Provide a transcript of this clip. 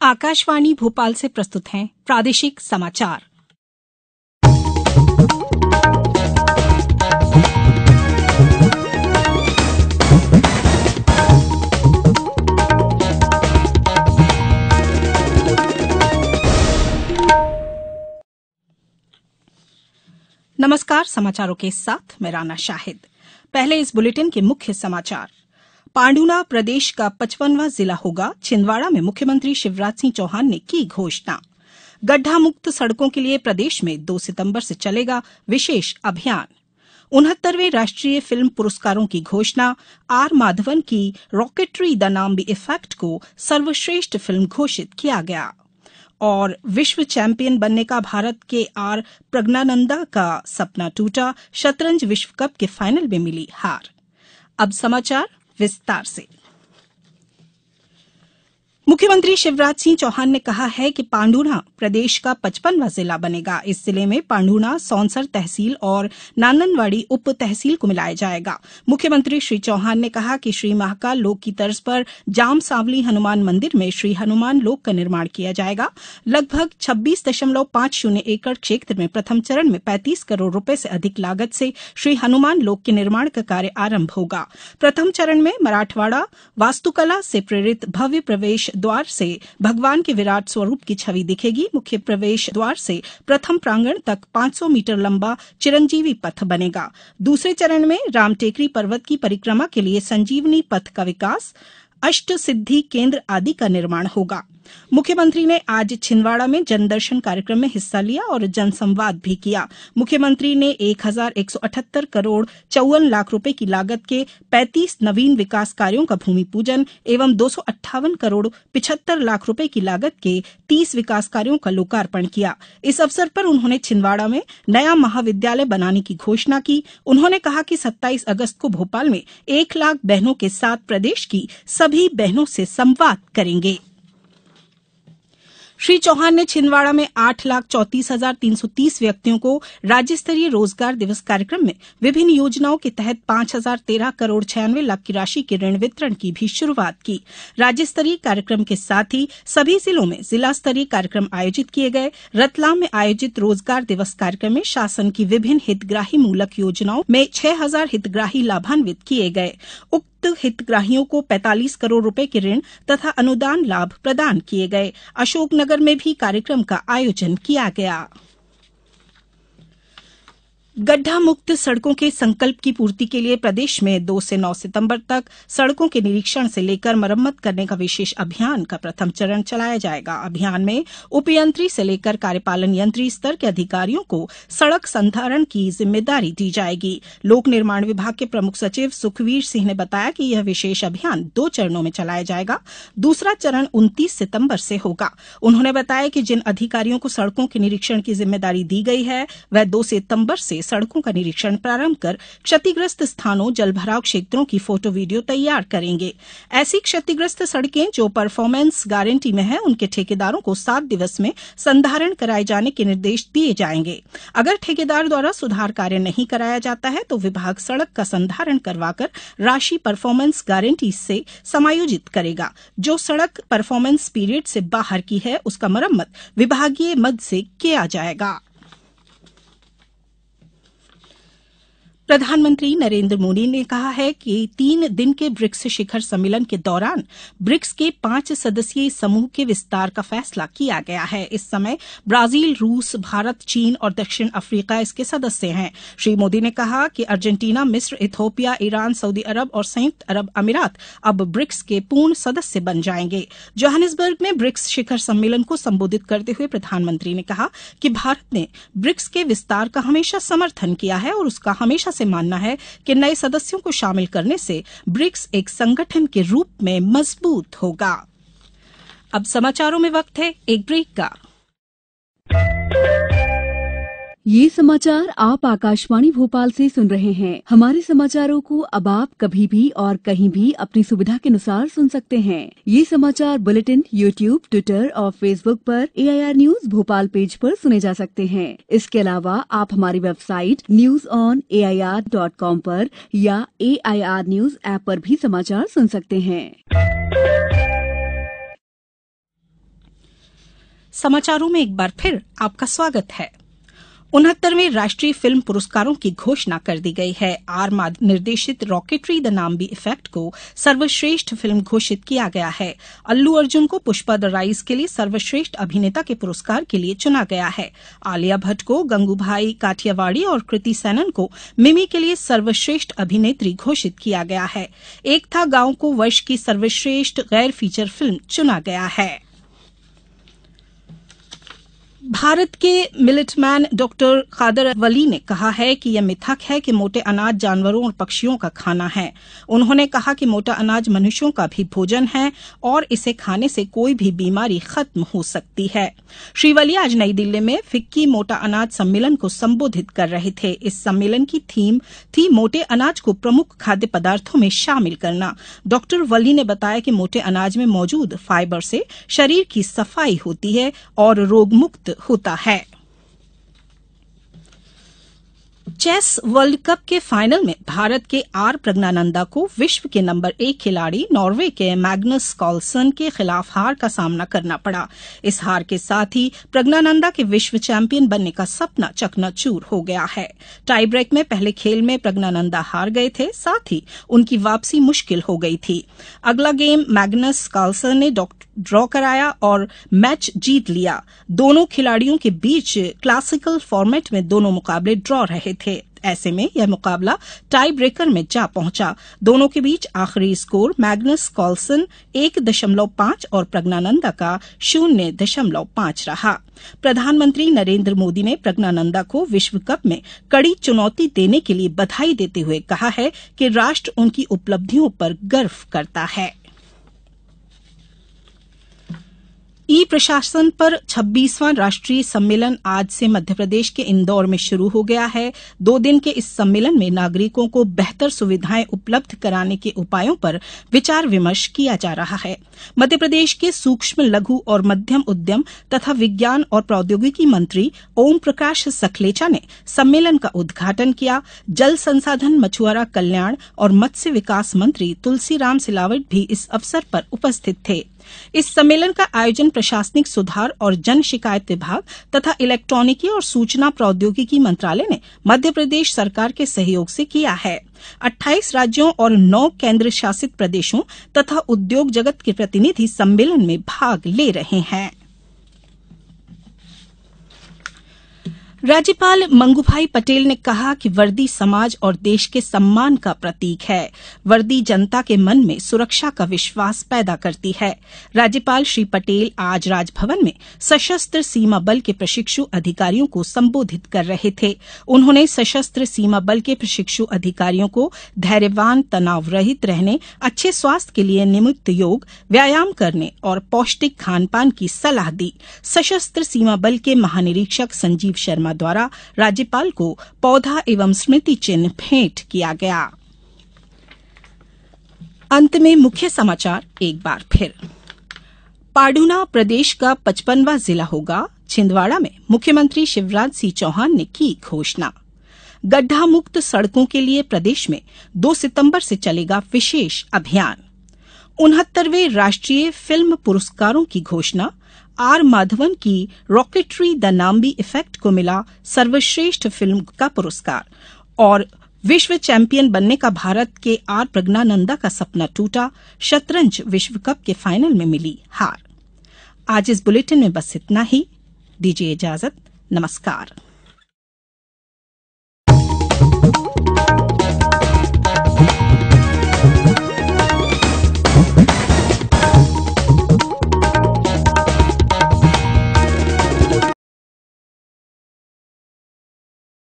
आकाशवाणी भोपाल से प्रस्तुत हैं प्रादेशिक समाचार। नमस्कार, समाचारों के साथ मैं राना शाहिद। पहले इस बुलेटिन के मुख्य समाचार। पांडुना प्रदेश का 55वां जिला होगा। छिंदवाड़ा में मुख्यमंत्री शिवराज सिंह चौहान ने की घोषणा। गड्ढा मुक्त सड़कों के लिए प्रदेश में 2 सितंबर से चलेगा विशेष अभियान। 69वें राष्ट्रीय फिल्म पुरस्कारों की घोषणा। आर माधवन की रॉकेटरी द नाम बी इफेक्ट को सर्वश्रेष्ठ फिल्म घोषित किया गया। और विश्व चैंपियन बनने का भारत के आर प्रज्ञानंदा का सपना टूटा। शतरंज विश्व कप के फाइनल में मिली हार। अब समाचार विस्तार से। मुख्यमंत्री शिवराज सिंह चौहान ने कहा है कि पांडुना प्रदेश का 55वां जिला बनेगा। इस जिले में पांडुना, सौंसर तहसील और नाननवाड़ी उप तहसील को मिलाया जाएगा। मुख्यमंत्री श्री चौहान ने कहा कि श्री महाकाल लोक की तर्ज पर जाम सांवली हनुमान मंदिर में श्री हनुमान लोक का निर्माण किया जाएगा। लगभग 26.50 एकड़ क्षेत्र में प्रथम चरण में 35 करोड़ रुपए से अधिक लागत से श्री हनुमान लोक के निर्माण का कार्य आरंभ होगा। प्रथम चरण में मराठवाड़ा वास्तुकला से प्रेरित भव्य प्रवेश द्वार से भगवान के विराट स्वरूप की छवि दिखेगी। मुख्य प्रवेश द्वार से प्रथम प्रांगण तक 500 मीटर लंबा चिरंजीवी पथ बनेगा। दूसरे चरण में रामटेकरी पर्वत की परिक्रमा के लिए संजीवनी पथ का विकास, अष्ट सिद्धि केंद्र आदि का निर्माण होगा। मुख्यमंत्री ने आज छिंदवाड़ा में जनदर्शन कार्यक्रम में हिस्सा लिया और जनसंवाद भी किया। मुख्यमंत्री ने 1178 करोड़ 54 लाख रुपए की लागत के 35 नवीन विकास कार्यों का भूमि पूजन एवं 258 करोड़ 75 लाख रुपए की लागत के 30 विकास कार्यों का लोकार्पण किया। इस अवसर पर उन्होंने छिंदवाड़ा में नया महाविद्यालय बनाने की घोषणा की। उन्होंने कहा कि 27 अगस्त को भोपाल में 1 लाख बहनों के साथ प्रदेश की सभी बहनों से संवाद करेंगे। श्री चौहान ने छिंदवाड़ा में 8,34,330 व्यक्तियों को राज्य स्तरीय रोजगार दिवस कार्यक्रम में विभिन्न योजनाओं के तहत 5,013 करोड़ 96 लाख की राशि के ऋण वितरण की भी शुरुआत की। राज्य स्तरीय कार्यक्रम के साथ ही सभी जिलों में जिला स्तरीय कार्यक्रम आयोजित किए गए। रतलाम में आयोजित रोजगार दिवस कार्यक्रम में शासन की विभिन्न हितग्राही मूलक योजनाओं में 6,000 हितग्राही लाभान्वित किए गए। उक्त हितग्राहियों को 45 करोड़ रुपए के ऋण तथा अनुदान लाभ प्रदान किए गए। अशोकनगर में भी कार्यक्रम का आयोजन किया गया। गड्ढा मुक्त सड़कों के संकल्प की पूर्ति के लिए प्रदेश में 2 से 9 सितंबर तक सड़कों के निरीक्षण से लेकर मरम्मत करने का विशेष अभियान का प्रथम चरण चलाया जाएगा। अभियान में उपयंत्री से लेकर कार्यपालन यंत्री स्तर के अधिकारियों को सड़क संधारण की जिम्मेदारी दी जाएगी। लोक निर्माण विभाग के प्रमुख सचिव सुखवीर सिंह ने बताया कि यह विशेष अभियान 2 चरणों में चलाया जाएगा। दूसरा चरण 29 सितंबर से होगा। उन्होंने बताया कि जिन अधिकारियों को सड़कों के निरीक्षण की जिम्मेदारी दी गई है वह 2 सितंबर से सड़कों का निरीक्षण प्रारंभ कर क्षतिग्रस्त स्थानों, जलभराव क्षेत्रों की फोटो वीडियो तैयार करेंगे। ऐसी क्षतिग्रस्त सड़कें जो परफॉर्मेंस गारंटी में है उनके ठेकेदारों को 7 दिवस में संधारण कराए जाने के निर्देश दिए जाएंगे। अगर ठेकेदार द्वारा सुधार कार्य नहीं कराया जाता है तो विभाग सड़क का संधारण करवाकर राशि परफॉर्मेंस गारंटी से समायोजित करेगा। जो सड़क परफॉर्मेंस पीरियड से बाहर की है उसका मरम्मत विभागीय मद से किया जाएगा। प्रधानमंत्री नरेंद्र मोदी ने कहा है कि 3 दिन के ब्रिक्स शिखर सम्मेलन के दौरान ब्रिक्स के 5 सदस्यीय समूह के विस्तार का फैसला किया गया है। इस समय ब्राजील, रूस, भारत, चीन और दक्षिण अफ्रीका इसके सदस्य हैं। श्री मोदी ने कहा कि अर्जेंटीना, मिस्र, इथोपिया, ईरान, सऊदी अरब और संयुक्त अरब अमीरात अब ब्रिक्स के पूर्ण सदस्य बन जाएंगे। जोहानिसबर्ग में ब्रिक्स शिखर सम्मेलन को संबोधित करते हुए प्रधानमंत्री ने कहा कि भारत ने ब्रिक्स के विस्तार का हमेशा समर्थन किया है और उसका हमेशा से मानना है कि नए सदस्यों को शामिल करने से ब्रिक्स एक संगठन के रूप में मजबूत होगा। अब समाचारों में वक्त है एक ब्रेक का। ये समाचार आप आकाशवाणी भोपाल से सुन रहे हैं। हमारे समाचारों को अब आप कभी भी और कहीं भी अपनी सुविधा के अनुसार सुन सकते हैं। ये समाचार बुलेटिन यूट्यूब, ट्विटर और फेसबुक पर AIR न्यूज भोपाल पेज पर सुने जा सकते हैं। इसके अलावा आप हमारी वेबसाइट newsonair.com पर या AIR न्यूज ऐप पर भी समाचार सुन सकते हैं। समाचारों में एक बार फिर आपका स्वागत है। 69वें राष्ट्रीय फिल्म पुरस्कारों की घोषणा कर दी गई है। आर माधवन निर्देशित रॉकेटरी द नाम्बी इफेक्ट को सर्वश्रेष्ठ फिल्म घोषित किया गया है। अल्लू अर्जुन को पुष्पा द राइज के लिए सर्वश्रेष्ठ अभिनेता के पुरस्कार के लिए चुना गया है। आलिया भट्ट को गंगूभाई काठियावाड़ी और कृति सेनन को मिमी के लिए सर्वश्रेष्ठ अभिनेत्री घोषित किया गया है। एक था गांव को वर्ष की सर्वश्रेष्ठ गैर फीचर फिल्म चुना गया है। भारत के मिलिटमैन डॉक्टर कादर वली ने कहा है कि यह मिथक है कि मोटे अनाज जानवरों और पक्षियों का खाना है। उन्होंने कहा कि मोटा अनाज मनुष्यों का भी भोजन है और इसे खाने से कोई भी बीमारी खत्म हो सकती है। श्री वली आज नई दिल्ली में फिक्की मोटा अनाज सम्मेलन को संबोधित कर रहे थे। इस सम्मेलन की थीम थी मोटे अनाज को प्रमुख खाद्य पदार्थों में शामिल करना। डॉक्टर वली ने बताया कि मोटे अनाज में मौजूद फाइबर से शरीर की सफाई होती है और रोगमुक्त होता है। चेस वर्ल्ड कप के फाइनल में भारत के आर प्रज्ञानंदा को विश्व के नंबर 1 खिलाड़ी नॉर्वे के मैग्नस कार्लसन के खिलाफ हार का सामना करना पड़ा। इस हार के साथ ही प्रज्ञानंदा के विश्व चैंपियन बनने का सपना चकनाचूर हो गया है। टाई ब्रेक में पहले खेल में प्रज्ञानंदा हार गए थे, साथ ही उनकी वापसी मुश्किल हो गई थी। अगला गेम मैग्नस कार्लसन ने ड्रॉ कराया और मैच जीत लिया। दोनों खिलाड़ियों के बीच क्लासिकल फॉर्मेट में दोनों मुकाबले ड्रॉ रहे थे। ऐसे में यह मुकाबला टाई ब्रेकर में जा पहुंचा। दोनों के बीच आखिरी स्कोर मैग्नस कार्लसन 1.5 और प्रज्ञानंदा का 0.5 रहा। प्रधानमंत्री नरेंद्र मोदी ने प्रज्ञानंदा को विश्व कप में कड़ी चुनौती देने के लिए बधाई देते हुए कहा है कि राष्ट्र उनकी उपलब्धियों पर गर्व करता है। ई प्रशासन पर 26वां राष्ट्रीय सम्मेलन आज से मध्यप्रदेश के इंदौर में शुरू हो गया है। 2 दिन के इस सम्मेलन में नागरिकों को बेहतर सुविधाएं उपलब्ध कराने के उपायों पर विचार विमर्श किया जा रहा है। मध्यप्रदेश के सूक्ष्म लघु और मध्यम उद्यम तथा विज्ञान और प्रौद्योगिकी मंत्री ओम प्रकाश सखलेचा ने सम्मेलन का उद्घाटन किया। जल संसाधन, मछुआरा कल्याण और मत्स्य विकास मंत्री तुलसीराम सिलावट भी इस अवसर पर उपस्थित थे। इस सम्मेलन का आयोजन प्रशासनिक सुधार और जन शिकायत विभाग तथा इलेक्ट्रॉनिकी और सूचना प्रौद्योगिकी मंत्रालय ने मध्य प्रदेश सरकार के सहयोग से किया है। 28 राज्यों और 9 केंद्र शासित प्रदेशों तथा उद्योग जगत के प्रतिनिधि सम्मेलन में भाग ले रहे हैं। राज्यपाल मंगूभाई पटेल ने कहा कि वर्दी समाज और देश के सम्मान का प्रतीक है। वर्दी जनता के मन में सुरक्षा का विश्वास पैदा करती है। राज्यपाल श्री पटेल आज राजभवन में सशस्त्र सीमा बल के प्रशिक्षु अधिकारियों को संबोधित कर रहे थे। उन्होंने सशस्त्र सीमा बल के प्रशिक्षु अधिकारियों को धैर्यवान, तनाव रहित रहने, अच्छे स्वास्थ्य के लिए नियमित योग, व्यायाम करने और पौष्टिक खान-पान की सलाह दी। सशस्त्र सीमा बल के महानिरीक्षक संजीव शर्मा द्वारा राज्यपाल को पौधा एवं स्मृति चिन्ह भेंट किया गया। अंत में मुख्य समाचार एक बार फिर। पाडुना प्रदेश का 55वां जिला होगा। छिंदवाड़ा में मुख्यमंत्री शिवराज सिंह चौहान ने की घोषणा। गड्ढा मुक्त सड़कों के लिए प्रदेश में 2 सितंबर से चलेगा विशेष अभियान। 69वें राष्ट्रीय फिल्म पुरस्कारों की घोषणा। आर माधवन की रॉकेटरी द नाम्बी इफेक्ट को मिला सर्वश्रेष्ठ फिल्म का पुरस्कार। और विश्व चैंपियन बनने का भारत के आर प्रज्ञानंदा का सपना टूटा। शतरंज विश्व कप के फाइनल में मिली हार। आज इस बुलेटिन में बस इतना ही। दीजिए इजाजत। नमस्कार।